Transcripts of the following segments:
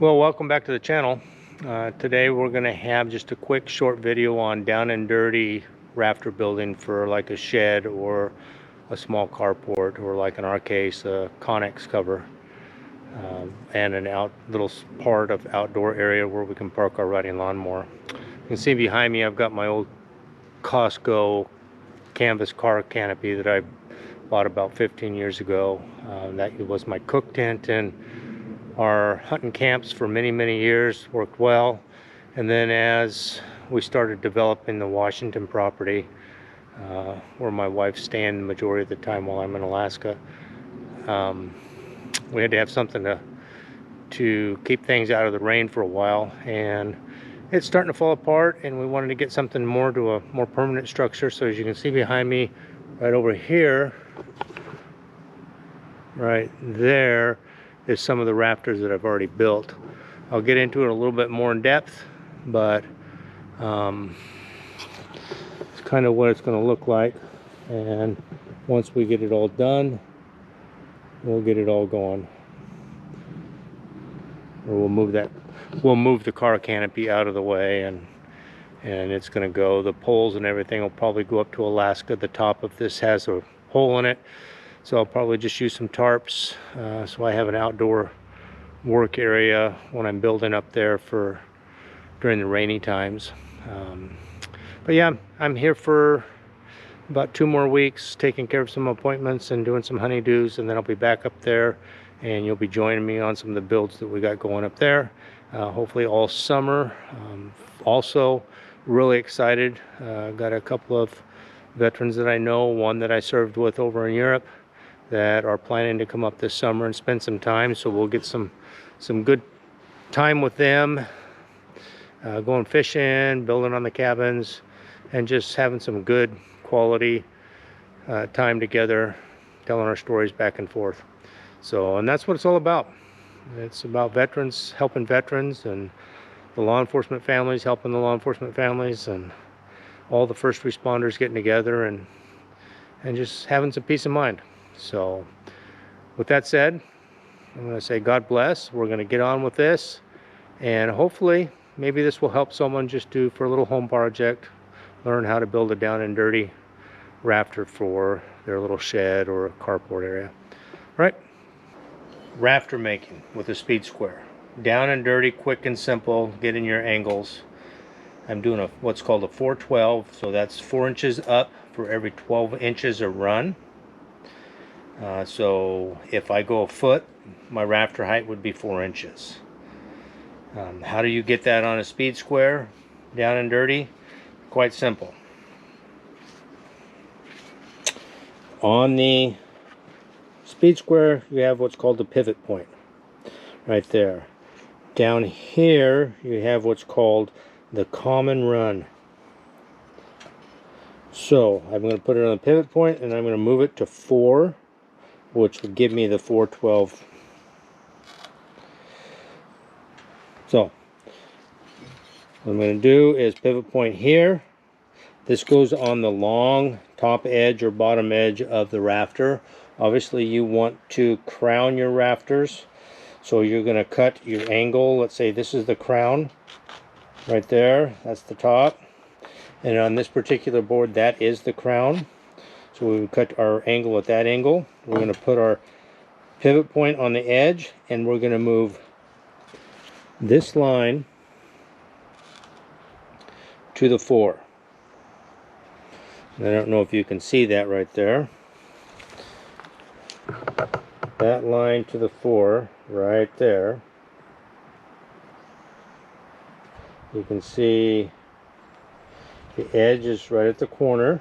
Well, welcome back to the channel. Today we're going to have just a quick short video on down and dirty rafter building for like a shed or a small carport, or like in our case a Connex cover, and an little part of outdoor area where we can park our riding lawnmower. You can see behind me I've got my old Costco canvas car canopy that I bought about 15 years ago. That was my cook tent, and our hunting camps for many years worked well. And then as we started developing the Washington property, where my wife's staying the majority of the time while I'm in Alaska, we had to have something to keep things out of the rain for a while, and it's starting to fall apart, and we wanted to get something more to a more permanent structure. So as you can see behind me, right over here, right there, is some of the rafters that I've already built. I'll get into it a little bit more in depth, but it's kind of what it's going to look like. And once we get it all done, we'll get it all going. Or we'll move the car canopy out of the way, and it's going to go. The poles and everything will probably go up to Alaska. The top of this has a hole in it, so I'll probably just use some tarps, so I have an outdoor work area when I'm building up there for during the rainy times. But yeah, I'm here for about 2 more weeks, taking care of some appointments and doing some honeydews, and then I'll be back up there, and you'll be joining me on some of the builds that we got going up there, hopefully all summer. Also really excited, got a couple of veterans that I know, one that I served with over in Europe, that are planning to come up this summer and spend some time. So we'll get some good time with them, going fishing, building on the cabins, and just having some good quality time together, telling our stories back and forth. So, and that's what it's all about. It's about veterans helping veterans, and the law enforcement families helping the law enforcement families, and all the first responders getting together and just having some peace of mind. So with that said, I'm going to say God bless. We're going to get on with this, and hopefully maybe this will help someone just do for a little home project, learn how to build a down and dirty rafter for their little shed or a carport area. Right? Rafter making with a speed square. Down and dirty, quick and simple, getting your angles. I'm doing what's called a 412, so that's 4 inches up for every 12 inches of run. So if I go a foot, my rafter height would be 4 inches. How do you get that on a speed square, down and dirty? Quite simple. On the speed square, you have what's called the pivot point right there. Down here, you have what's called the common run. So I'm going to put it on the pivot point, and I'm going to move it to 4, which would give me the 412. So what I'm going to do is pivot point here. This goes on the long top edge or bottom edge of the rafter. Obviously you want to crown your rafters, so you're going to cut your angle. Let's say this is the crown right there, that's the top, and on this particular board that is the crown. So we would cut our angle at that angle. We're going to put our pivot point on the edge, and we're going to move this line to the 4. I don't know if you can see that right there. That line to the 4 right there. You can see the edge is right at the corner.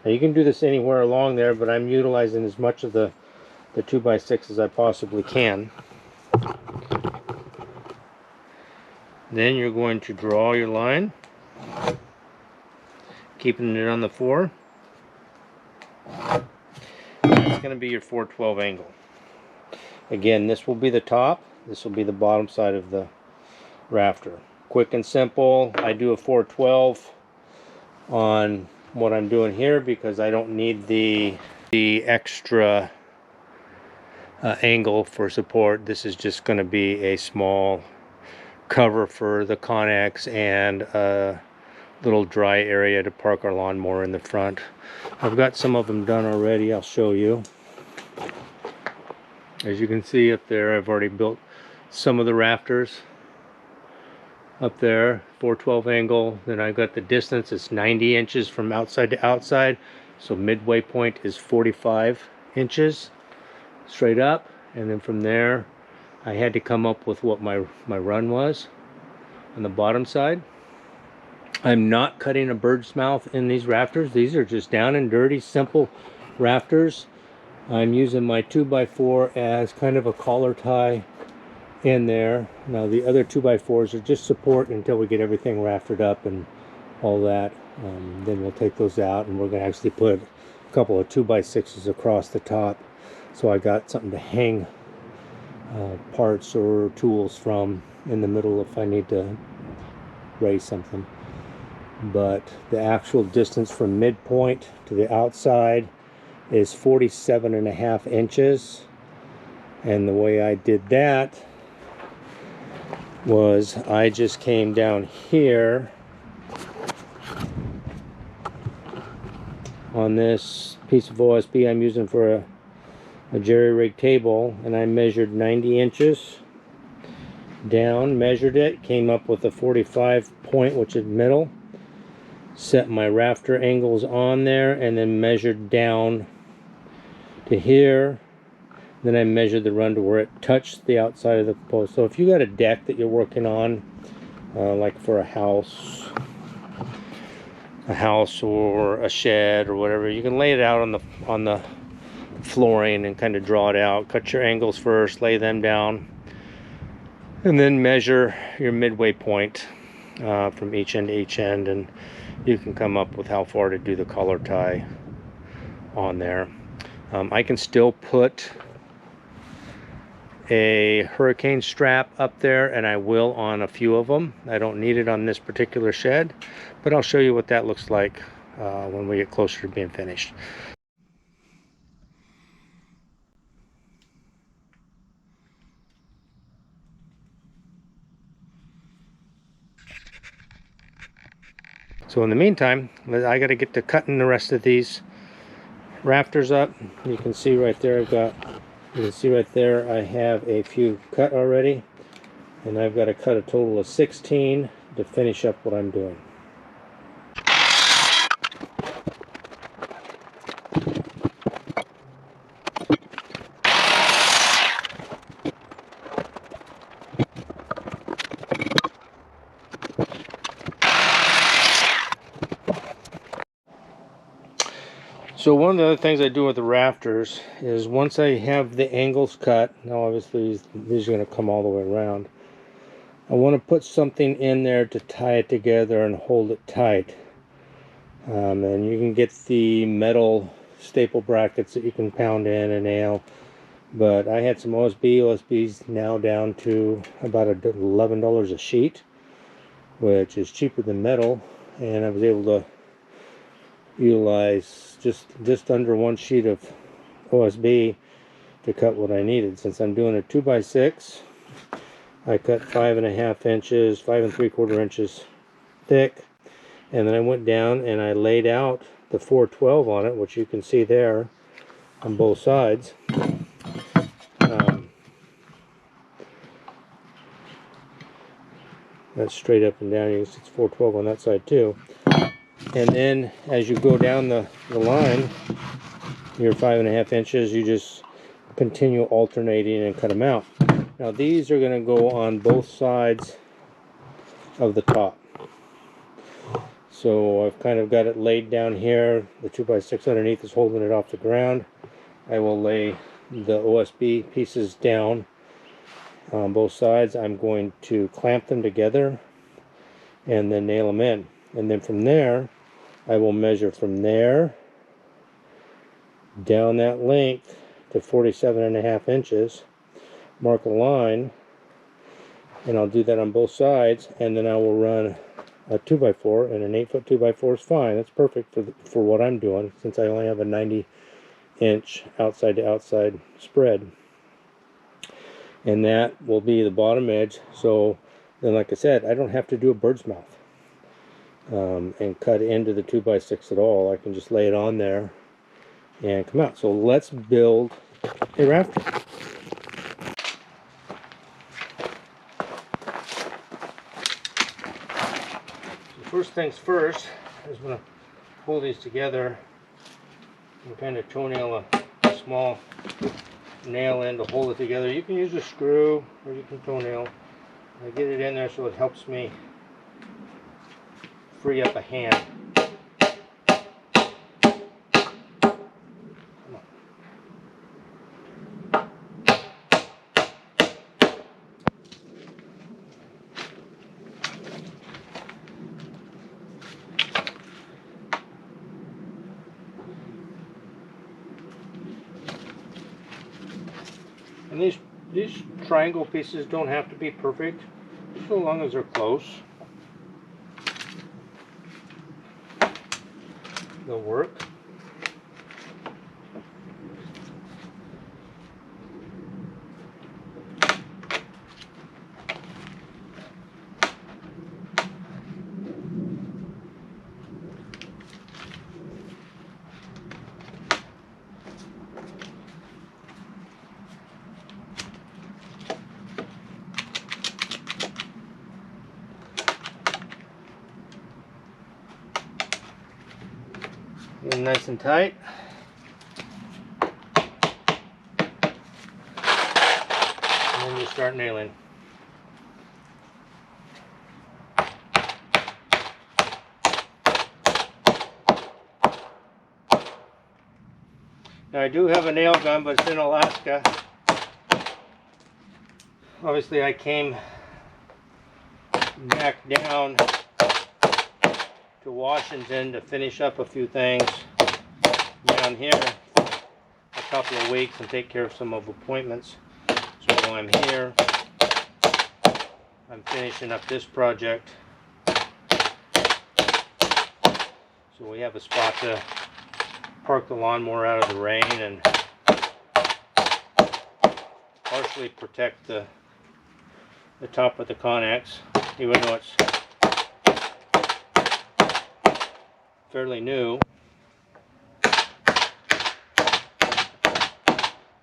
Now you can do this anywhere along there, but I'm utilizing as much of the 2x6 as I possibly can. Then you're going to draw your line, keeping it on the 4. That's going to be your 412 angle. Again, this will be the top, this will be the bottom side of the rafter. Quick and simple. I do a 412 on what I'm doing here because I don't need the extra angle for support. This is just going to be a small cover for the Connex and a little dry area to park our lawnmower in the front. I've got some of them done already. I'll show you. As you can see up there, I've already built some of the rafters up there, 412 angle. Then I've got the distance, it's 90 inches from outside to outside, so midway point is 45 inches straight up. And then from there I had to come up with what my run was on the bottom side. I'm not cutting a bird's mouth in these rafters. These are just down and dirty, simple rafters. I'm using my 2x4 as kind of a collar tie in there. Now the other 2x4s are just support until we get everything raftered up and all that. Then we'll take those out, and we're going to actually put a couple of 2x6s across the top, so I got something to hang parts or tools from in the middle if I need to raise something. But the actual distance from midpoint to the outside is 47.5 inches. And the way I did that was I just came down here on this piece of OSB I'm using for a jerry rig table, and I measured 90 inches down, measured it, came up with a 45 point, which is middle, set my rafter angles on there, and then measured down to here. Then I measured the run to where it touched the outside of the post. So if you got a deck that you're working on, like for a house or a shed or whatever, you can lay it out on the flooring and kind of draw it out. Cut your angles first, lay them down, and then measure your midway point from each end to each end, and you can come up with how far to do the collar tie on there. I can still put a hurricane strap up there, and I will on a few of them. I don't need it on this particular shed, but I'll show you what that looks like when we get closer to being finished. So in the meantime, I got to get to cutting the rest of these rafters up. You can see right there I have a few cut already, and I've got to cut a total of 16 to finish up what I'm doing. So one of the other things I do with the rafters is once I have the angles cut, now obviously these are going to come all the way around, I want to put something in there to tie it together and hold it tight. And you can get the metal staple brackets that you can pound in and nail, but I had some OSB's now down to about $11 a sheet, which is cheaper than metal, and I was able to utilize just under one sheet of OSB to cut what I needed. Since I'm doing a 2x6, I cut 5.5 inches, 5 3/4 inches thick, and then I went down and I laid out the 412 on it, which you can see there on both sides. That's straight up and down. You can see it's 412 on that side too. And then as you go down the line, your 5.5 inches, you just continue alternating and cut them out. Now these are going to go on both sides of the top. So I've kind of got it laid down here. The 2x6 underneath is holding it off the ground. I will lay the OSB pieces down on both sides. I'm going to clamp them together and then nail them in. And then from there, I will measure from there down that length to 47.5 inches, mark a line, and I'll do that on both sides, and then I will run a 2x4, and an 8-foot 2x4 is fine. That's perfect for what I'm doing, since I only have a 90-inch outside to outside spread. and that will be the bottom edge. So then, like I said, I don't have to do a bird's mouth and cut into the 2x6 at all. I can just lay it on there and come out. So let's build a rafter. So first things first is I'm going to pull these together and kind of toenail a small nail in to hold it together. You can use a screw or you can toenail. I get it in there so it helps me free up a hand. And these triangle pieces don't have to be perfect, so long as they're close. They'll work. Get them nice and tight. And then you start nailing. Now I do have a nail gun, but it's in Alaska. Obviously I came back down to Washington to finish up a few things down here a couple of weeks and take care of some of appointments. So while I'm here, I'm finishing up this project. So we have a spot to park the lawnmower out of the rain and partially protect the top of the Connex, even though it's fairly new.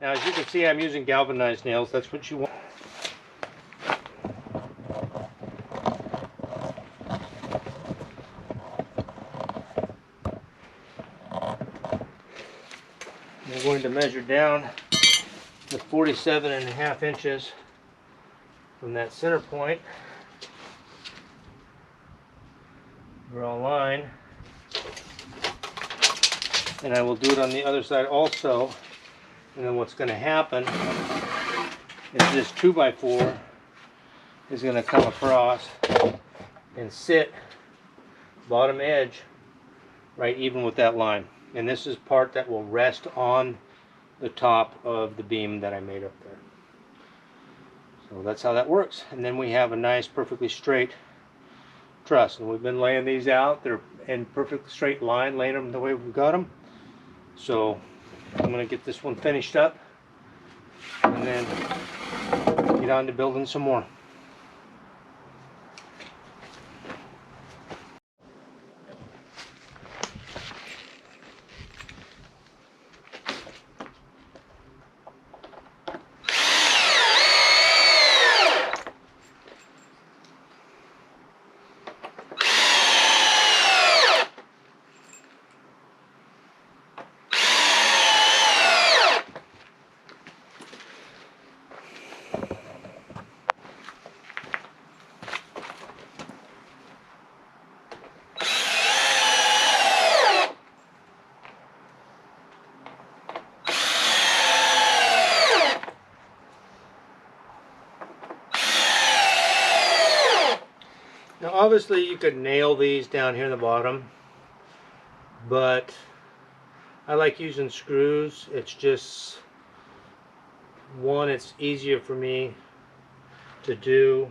Now, as you can see, I'm using galvanized nails. That's what you want. I'm going to measure down to 47.5 inches from that center point. Draw a line. And I will do it on the other side also. And then what's going to happen is this 2x4 is going to come across and sit bottom edge right even with that line. And this is part that will rest on the top of the beam that I made up there. So that's how that works. And then we have a nice perfectly straight truss. And we've been laying these out. They're in perfect straight line, laying them the way we've got them. So I'm going to get this one finished up and then get on to building some more. Now obviously you could nail these down here in the bottom, but I like using screws. It's just, one, it's easier for me to do.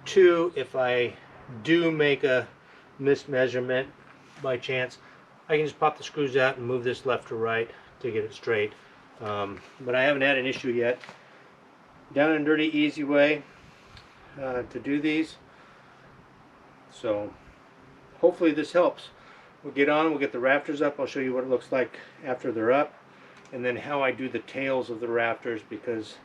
Two, if I do make a mismeasurement by chance, I can just pop the screws out and move this left to right to get it straight. But I haven't had an issue yet down and dirty, easy way to do these. So hopefully this helps. We'll get on, we'll get the rafters up. I'll show you what it looks like after they're up, and then how I do the tails of the rafters, because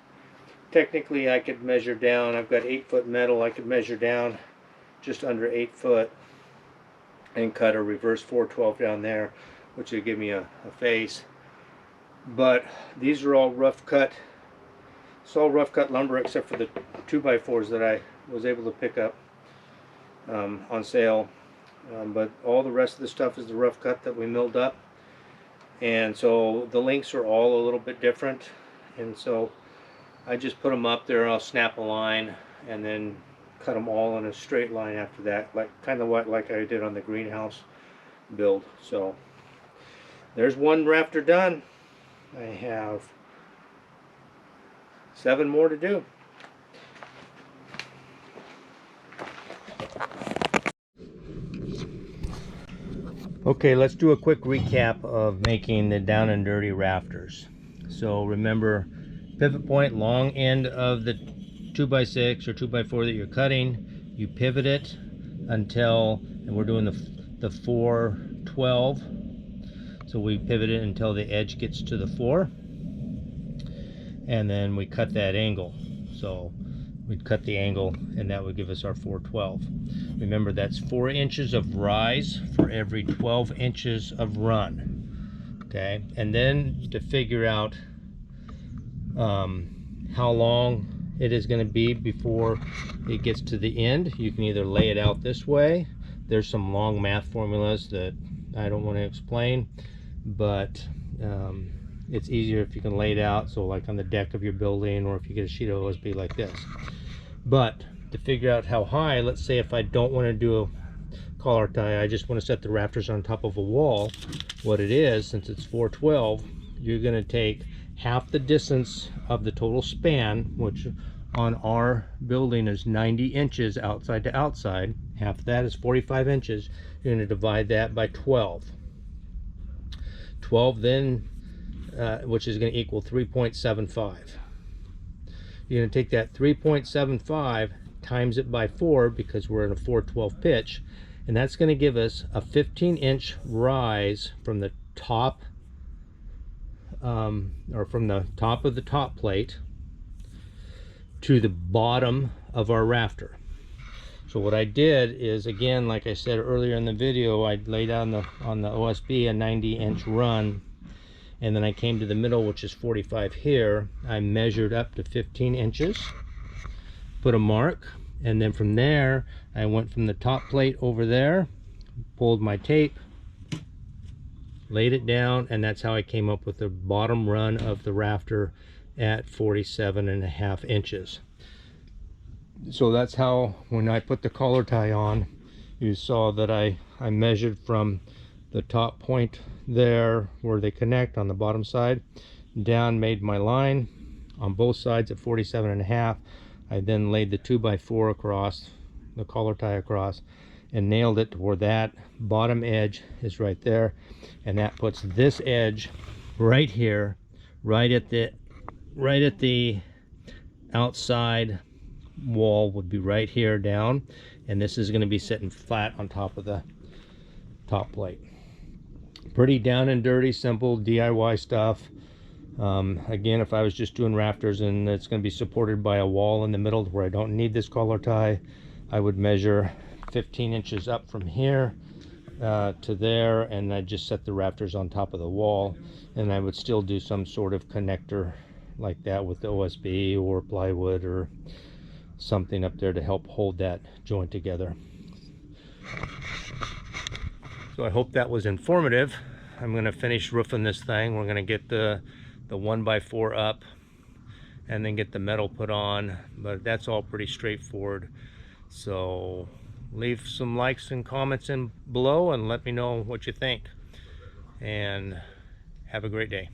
technically I could measure down. I've got 8-foot metal. I could measure down just under 8 foot and cut a reverse 412 down there, which would give me a face. But these are all rough cut. It's all rough cut lumber except for the 2x4s that I was able to pick up on sale. But all the rest of the stuff is the rough cut that we milled up. And so the links are all a little bit different. And so I just put them up there. I'll snap a line and then cut them all in a straight line after that, like kind of like I did on the greenhouse build. So there's one rafter done. I have 7 more to do. Okay, let's do a quick recap of making the down and dirty rafters. So remember, pivot point, long end of the 2x6 or 2x4 that you're cutting, you pivot it until, and we're doing the 412, so we pivot it until the edge gets to the 4, and then we cut that angle. So we'd cut the angle, and that would give us our 412. Remember, that's 4 inches of rise for every 12 inches of run. Okay, and then to figure out how long it is going to be before it gets to the end, you can either lay it out this way. There's some long math formulas that I don't want to explain, but it's easier if you can lay it out, so like on the deck of your building, or if you get a sheet of OSB like this. But to figure out how high, let's say if I don't want to do a collar tie, I just want to set the rafters on top of a wall, what it is, since it's 412, you're going to take half the distance of the total span, which on our building is 90 inches outside to outside. Half of that is 45 inches. You're going to divide that by 12. 12 then, which is going to equal 3.75. You're going to take that 3.75, times it by 4, because we're in a 412 pitch, and that's going to give us a 15-inch rise from the top, or from the top of the top plate to the bottom of our rafter. So what I did is, again, like I said earlier in the video, I laid on the OSB a 90-inch run, and then I came to the middle, which is 45 here. I measured up to 15 inches, put a mark, and then from there I went from the top plate over there, pulled my tape, laid it down, and that's how I came up with the bottom run of the rafter at 47.5 inches. So that's how, when I put the collar tie on, you saw that I measured from the top point there where they connect on the bottom side down, made my line on both sides at 47.5. I then laid the 2x4 across, the collar tie across, and nailed it to where that bottom edge is right there, and that puts this edge right here, right at the outside wall would be right here down, and this is going to be sitting flat on top of the top plate. Pretty down and dirty, simple DIY stuff. Again, if I was just doing rafters and it's going to be supported by a wall in the middle where I don't need this collar tie, I would measure 15 inches up from here to there, and I just set the rafters on top of the wall, and I would still do some sort of connector like that with the OSB or plywood or something up there to help hold that joint together. So I hope that was informative. I'm going to finish roofing this thing. We're going to get the 1x4 up and then get the metal put on, but that's all pretty straightforward. So leave some likes and comments in below and let me know what you think, and have a great day.